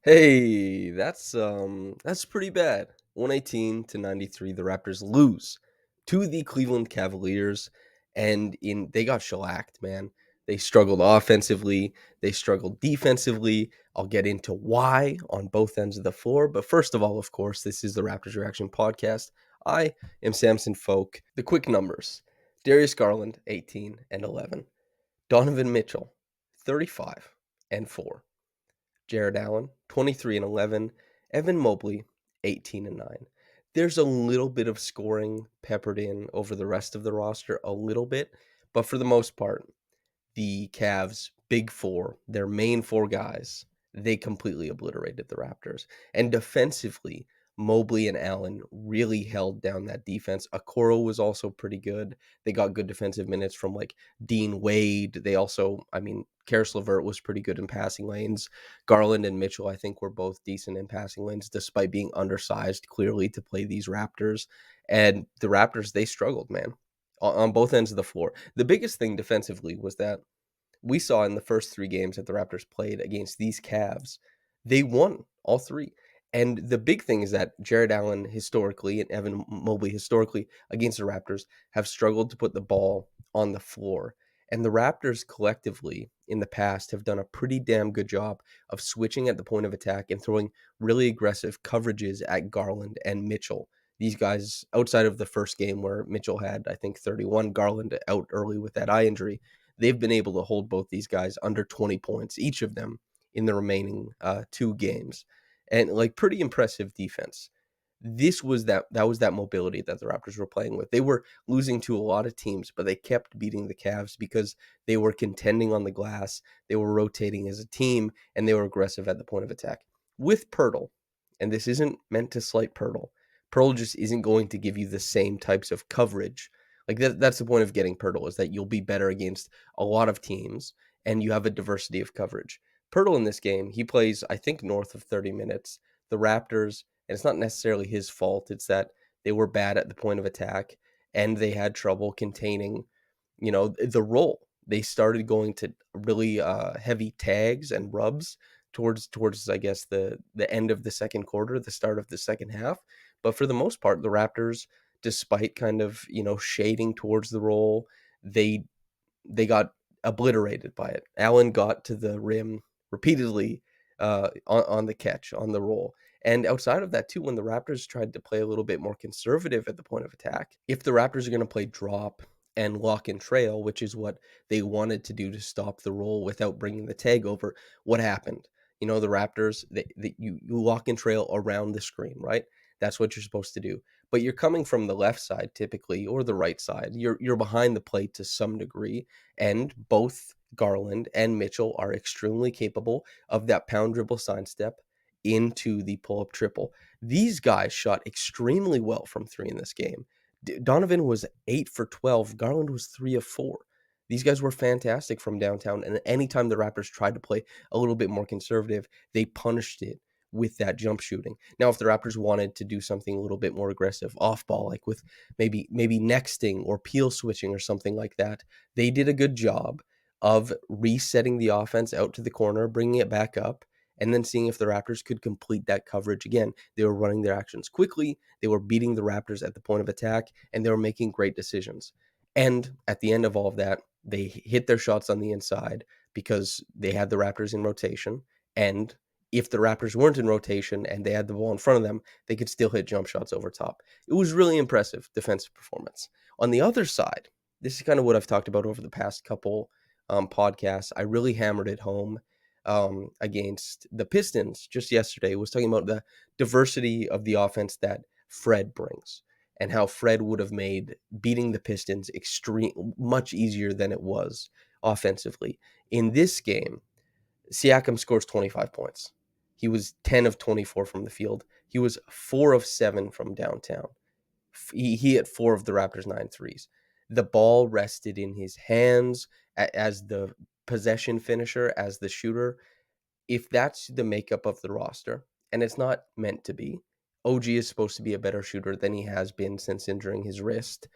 Hey, that's pretty bad. 118-93, the Raptors lose to the Cleveland Cavaliers, and they got shellacked, man. They struggled offensively, they struggled defensively. I'll get into why on both ends of the floor, but first of all, of course, this is the Raptors Reaction Podcast. I am Samson Folk. The quick numbers: Darius Garland, 18 and 11; Donovan Mitchell, 35 and 4; Jared Allen, 23 and 11; Evan Mobley, 18 and 9. There's a little bit of scoring peppered in over the rest of the roster, a little bit, but for the most part, the Cavs' big four, their main four guys, they completely obliterated the Raptors. And defensively, Mobley and Allen really held down that defense. Okoro was also pretty good. They got good defensive minutes from like Dean Wade. They also, Karis LeVert was pretty good in passing lanes. Garland and Mitchell, I think, were both decent in passing lanes, despite being undersized clearly to play these Raptors. And the Raptors, they struggled, man, on both ends of the floor. The biggest thing defensively was that we saw in the first three games that the Raptors played against these Cavs, they won all three. And the big thing is that Jared Allen historically and Evan Mobley historically against the Raptors have struggled to put the ball on the floor. And the Raptors collectively in the past have done a pretty damn good job of switching at the point of attack and throwing really aggressive coverages at Garland and Mitchell. These guys, outside of the first game where Mitchell had, I think, 31, Garland out early with that eye injury, they've been able to hold both these guys under 20 points, each of them, in the remaining two games. And like pretty impressive defense. That was that mobility that the Raptors were playing with. They were losing to a lot of teams, but they kept beating the Cavs because they were contending on the glass, they were rotating as a team, and they were aggressive at the point of attack. With Pirtle, and this isn't meant to slight Pirtle, Pirtle just isn't going to give you the same types of coverage. Like that's the point of getting Pirtle, is that you'll be better against a lot of teams and you have a diversity of coverage. Pirtle in this game, he plays, I think, north of 30 minutes. The Raptors, and it's not necessarily his fault, it's that they were bad at the point of attack and they had trouble containing, the roll. They started going to really heavy tags and rubs towards I guess the end of the second quarter, the start of the second half. But for the most part, the Raptors, despite kind of, shading towards the roll, they got obliterated by it. Allen got to the rim repeatedly on the catch, on the roll. And outside of that, too, when the Raptors tried to play a little bit more conservative at the point of attack, if the Raptors are going to play drop and lock and trail, which is what they wanted to do to stop the roll without bringing the tag over, what happened? The Raptors, you lock and trail around the screen, right? That's what you're supposed to do. But you're coming from the left side typically, or the right side. You're behind the plate to some degree, and both Garland and Mitchell are extremely capable of that pound dribble sign step into the pull-up triple. These guys shot extremely well from three in this game. Donovan was 8 for 12. Garland was 3 of 4. These guys were fantastic from downtown, and anytime the Raptors tried to play a little bit more conservative, they punished it with that jump shooting. Now, if the Raptors wanted to do something a little bit more aggressive off ball, like with maybe nexting or peel switching or something like that, they did a good job of resetting the offense out to the corner, bringing it back up, and then seeing if the Raptors could complete that coverage again. They were running their actions quickly, they were beating the Raptors at the point of attack, and they were making great decisions. And at the end of all of that, they hit their shots on the inside because they had the Raptors in rotation. And if the Raptors weren't in rotation and they had the ball in front of them, they could still hit jump shots over top. It was really impressive defensive performance. On the other side, this is kind of what I've talked about over the past couple podcasts. I really hammered it home against the Pistons just yesterday. Was talking about the diversity of the offense that Fred brings and how Fred would have made beating the Pistons much easier than it was offensively. In this game, Siakam scores 25 points. He was 10 of 24 from the field. He was 4 of 7 from downtown. He hit 4 of the Raptors' 9 threes. The ball rested in his hands as the possession finisher, as the shooter. If that's the makeup of the roster, and it's not meant to be, OG is supposed to be a better shooter than he has been since injuring his wrist.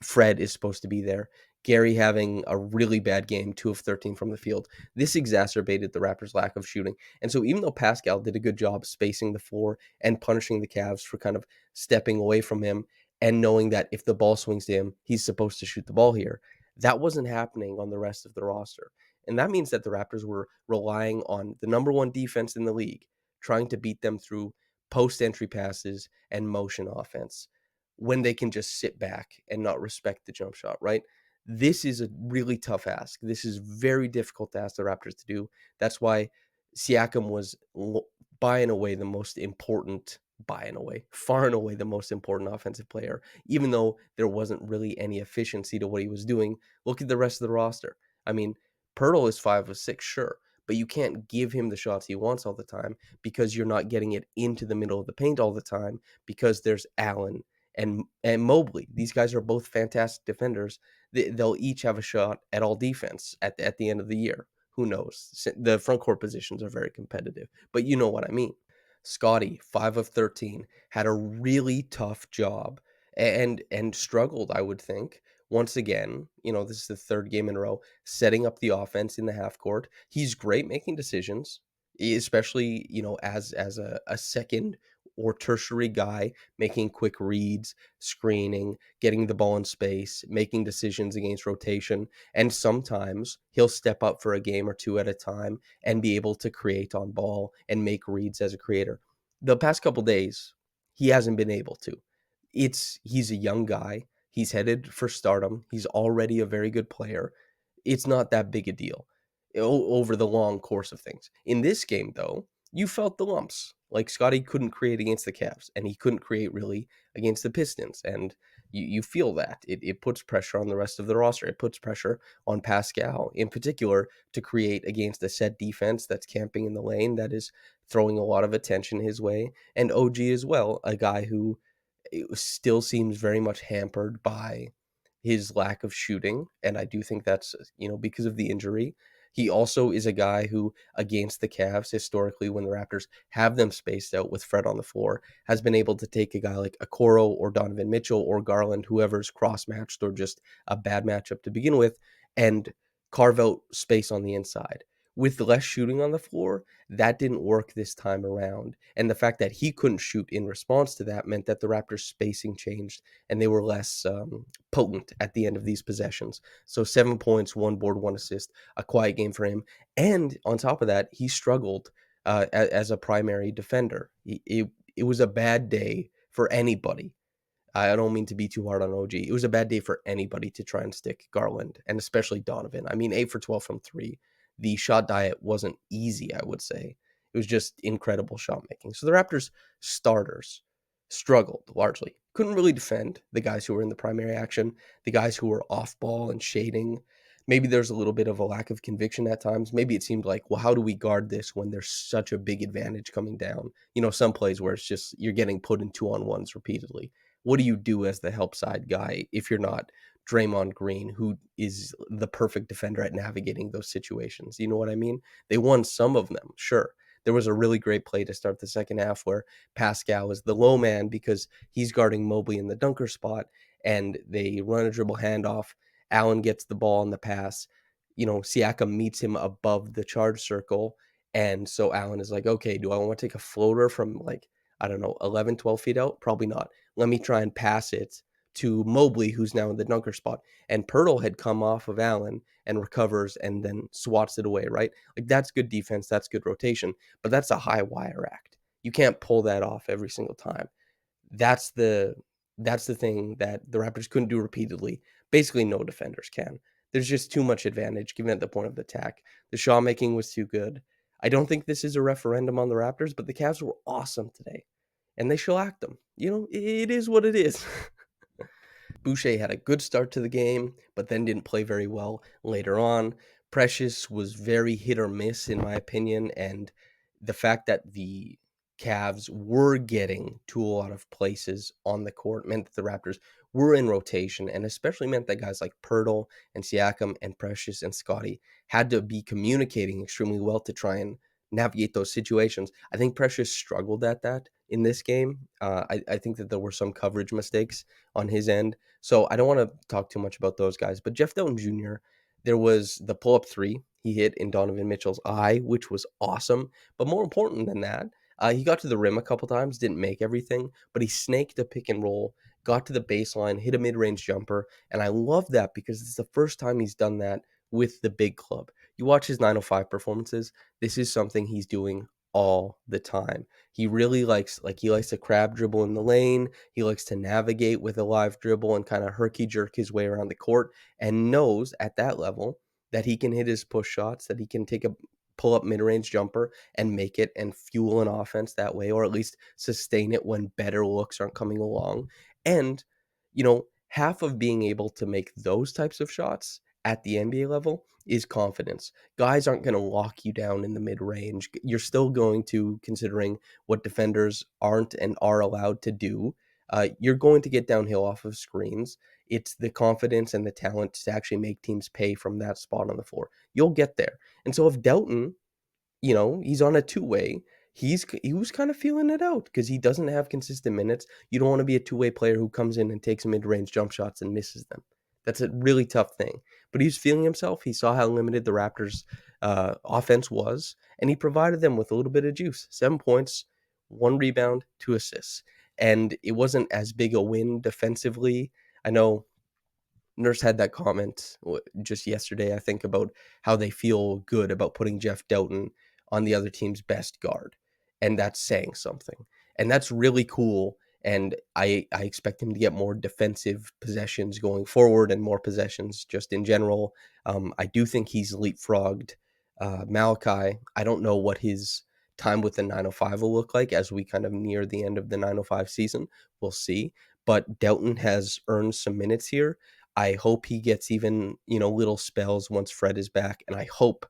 Fred is supposed to be there Gary having a really bad game, 2 of 13 from the field. This exacerbated the Raptors' lack of shooting. And so even though Pascal did a good job spacing the floor and punishing the Cavs for kind of stepping away from him and knowing that if the ball swings to him, he's supposed to shoot the ball here, that wasn't happening on the rest of the roster. And that means that the Raptors were relying on the number one defense in the league, trying to beat them through post entry passes and motion offense when they can just sit back and not respect the jump shot, right? This is a really tough ask. This is very difficult to ask the Raptors to do. That's why Siakam was by and away the most important, far and away the most important offensive player, even though there wasn't really any efficiency to what he was doing. Look at the rest of the roster. I mean, Pirtle is 5 of 6, sure, but you can't give him the shots he wants all the time because you're not getting it into the middle of the paint all the time because there's Allen and Mobley. These guys are both fantastic defenders. They'll each have a shot at all defense at the end of the year. Who knows? The front court positions are very competitive, but you know what I mean. Scotty, 5 of 13, had a really tough job and struggled, I would think. Once again, this is the third game in a row, setting up the offense in the half court. He's great making decisions, especially, as a second or tertiary guy, making quick reads, screening, getting the ball in space, making decisions against rotation. And sometimes he'll step up for a game or two at a time and be able to create on ball and make reads as a creator. The past couple days, he hasn't been able to. He's a young guy. He's headed for stardom. He's already a very good player. It's not that big a deal over the long course of things. In this game, though, you felt the lumps. Like Scotty couldn't create against the Cavs, and he couldn't create really against the Pistons. And you feel that. It puts pressure on the rest of the roster. It puts pressure on Pascal in particular to create against a set defense that's camping in the lane, that is throwing a lot of attention his way. And OG as well, a guy who still seems very much hampered by his lack of shooting. And I do think that's, because of the injury. He also is a guy who, against the Cavs, historically, when the Raptors have them spaced out with Fred on the floor, has been able to take a guy like Okoro or Donovan Mitchell or Garland, whoever's cross-matched or just a bad matchup to begin with, and carve out space on the inside. With less shooting on the floor, that didn't work this time around. And the fact that he couldn't shoot in response to that meant that the Raptors' spacing changed and they were less potent at the end of these possessions. So 7 points, 1 board, 1 assist, a quiet game for him. And on top of that, he struggled as a primary defender. It was a bad day for anybody. I don't mean to be too hard on OG. It was a bad day for anybody to try and stick Garland, and especially Donovan. I mean, 8 for 12 from 3. The shot diet wasn't easy, I would say. It was just incredible shot making. So the Raptors starters struggled largely. Couldn't really defend the guys who were in the primary action, the guys who were off ball and shading. Maybe there's a little bit of a lack of conviction at times. Maybe it seemed like, well, how do we guard this when there's such a big advantage coming down? Some plays where it's just you're getting put in 2-on-1s repeatedly. What do you do as the help side guy if you're not Draymond Green, who is the perfect defender at navigating those situations? You know what I mean? They won some of them, sure. There was a really great play to start the second half where Pascal is the low man because he's guarding Mobley in the dunker spot, and they run a dribble handoff. Allen gets the ball on the pass. Siakam meets him above the charge circle, and so Allen is like, okay, do I want to take a floater from, I don't know, 11, 12 feet out? Probably not. Let me try and pass it to Mobley, who's now in the dunker spot. And Pirtle had come off of Allen and recovers and then swats it away, right? Like, that's good defense. That's good rotation. But that's a high wire act. You can't pull that off every single time. That's the thing that the Raptors couldn't do repeatedly. Basically, no defenders can. There's just too much advantage given at the point of the attack. The shot making was too good. I don't think this is a referendum on the Raptors, but the Cavs were awesome today. And they shellacked them. It is what it is. Boucher had a good start to the game, but then didn't play very well later on. Precious was very hit or miss, in my opinion, and the fact that the Cavs were getting to a lot of places on the court meant that the Raptors were in rotation, and especially meant that guys like Pirtle and Siakam and Precious and Scotty had to be communicating extremely well to try and navigate those situations. I think Precious struggled at that in this game. I think that there were some coverage mistakes on his end. So I don't want to talk too much about those guys. But Jeff Dowtin Jr., there was the pull-up three he hit in Donovan Mitchell's eye, which was awesome. But more important than that, he got to the rim a couple times, didn't make everything, but he snaked a pick and roll, got to the baseline, hit a mid-range jumper, and I love that because it's the first time he's done that with the big club. You watch his 905 performances, this is something he's doing all the time. He really likes to crab dribble in the lane. He likes to navigate with a live dribble and kind of herky jerk his way around the court, and knows at that level that he can hit his push shots, that he can take a pull up mid-range jumper and make it and fuel an offense that way, or at least sustain it when better looks aren't coming along. And half of being able to make those types of shots at the NBA level is confidence. Guys aren't going to lock you down in the mid range. You're still going to, considering what defenders aren't and are allowed to do, you're going to get downhill off of screens. It's the confidence and the talent to actually make teams pay from that spot on the floor. You'll get there. And so if Dowtin, he's on a two-way, he was kind of feeling it out because he doesn't have consistent minutes. You don't want to be a two-way player who comes in and takes mid-range jump shots and misses them. That's a really tough thing. But he was feeling himself. He saw how limited the Raptors' offense was, and he provided them with a little bit of juice. 7 points, 1 rebound, 2 assists. And it wasn't as big a win defensively. I know Nurse had that comment just yesterday, I think, about how they feel good about putting Jeff Dowtin on the other team's best guard. And that's saying something. And that's really cool. And I expect him to get more defensive possessions going forward and more possessions just in general. I do think he's leapfrogged Malachi. I don't know what his time with the 905 will look like as we kind of near the end of the 905 season. We'll see. But Dowtin has earned some minutes here. I hope he gets even, little spells once Fred is back. And I hope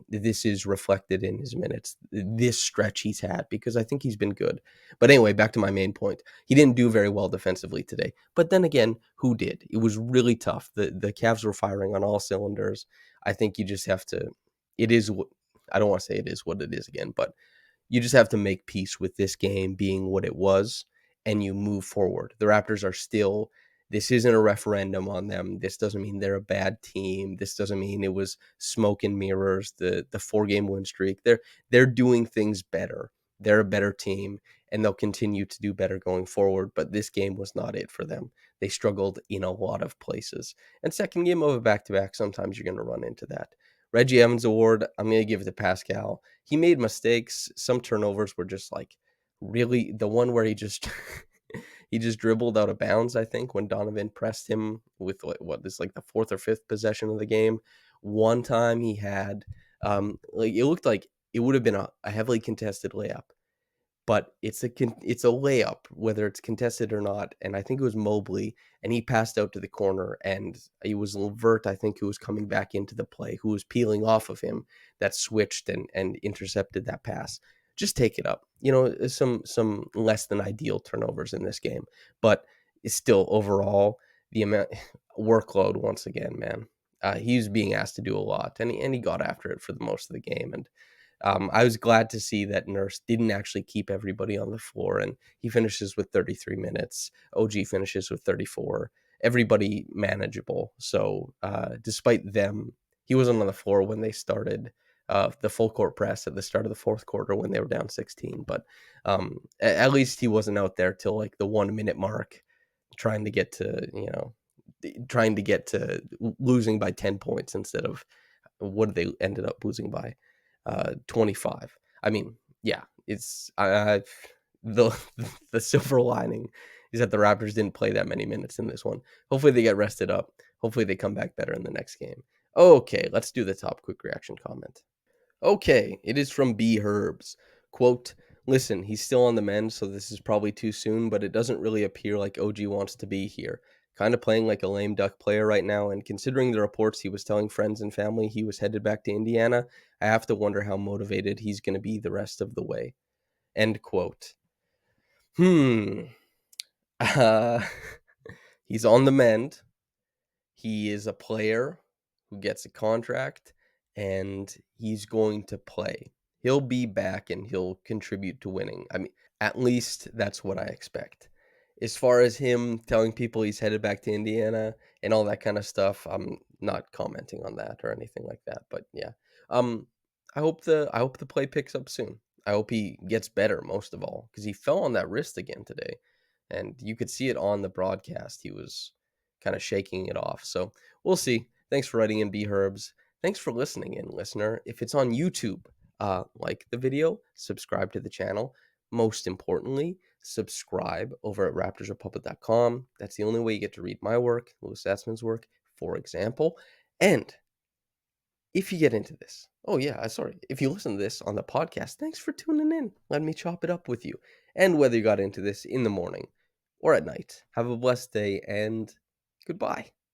this is reflected in his minutes, this stretch he's had, because I think he's been good. But anyway, back to my main point. He didn't do very well defensively today. But then again, who did? It was really tough. The Cavs were firing on all cylinders. I think you just have to, it is, I don't want to say it is what it is again, but you just have to make peace with this game being what it was and you move forward. The Raptors are still, this isn't a referendum on them. This doesn't mean they're a bad team. This doesn't mean it was smoke and mirrors, the 4-game win streak. They're doing things better. They're a better team and they'll continue to do better going forward, but this game was not it for them. They struggled in a lot of places. And second game of a back-to-back, sometimes you're going to run into that. Reggie Evans Award, I'm going to give it to Pascal. He made mistakes. Some turnovers were just like really the one where he just he just dribbled out of bounds, I think, when Donovan pressed him with the fourth or fifth possession of the game. One time he had it looked like it would have been a heavily contested layup, but it's a layup whether it's contested or not. And I think it was Mobley, and he passed out to the corner, and it was Levert, I think, who was coming back into the play, who was peeling off of him, that switched and intercepted that pass. Just take it up. Some less than ideal turnovers in this game, but it's still overall the amount workload once again, man. He was being asked to do a lot, and he got after it for the most of the game, and I was glad to see that Nurse didn't actually keep everybody on the floor, and he finishes with 33 minutes. OG finishes with 34. Everybody manageable. So despite them, he wasn't on the floor when they started the full court press at the start of the fourth quarter when they were down 16. But at least he wasn't out there till like the 1 minute mark, trying to get to losing by 10 points instead of what they ended up losing by 25. I mean, yeah, it's the the silver lining is that the Raptors didn't play that many minutes in this one. Hopefully they get rested up. Hopefully they come back better in the next game. Okay, let's do the top quick reaction comment. Okay, it is from bherbs. Quote, listen, he's still on the mend, so this is probably too soon, but it doesn't really appear like OG wants to be here. Kind of playing like a lame duck player right now, and considering the reports he was telling friends and family he was headed back to Indiana, I have to wonder how motivated he's going to be the rest of the way. End quote. Uh, he's on the mend. He is a player who gets a contract, and he's going to play. he'll be back and he'll contribute to winning. I mean, at least that's what I expect. As far as him telling people he's headed back to Indiana and all that kind of stuff, I'm not commenting on that or anything like that. But yeah, um, I hope the play picks up soon. I hope he gets better most of all because he fell on that wrist again today, and you could see it on the broadcast. He was kind of shaking it off. So we'll see. Thanks for writing in, bherbs. Thanks for listening in, listener. If it's on YouTube, like the video, subscribe to the channel. Most importantly, subscribe over at raptorsrepublic.com. That's the only way you get to read my work, Louis Satzman's work, for example. And if you get into this, oh yeah, sorry, if you listen to this on the podcast, thanks for tuning in. Let me chop it up with you. And whether you got into this in the morning or at night, have a blessed day and goodbye.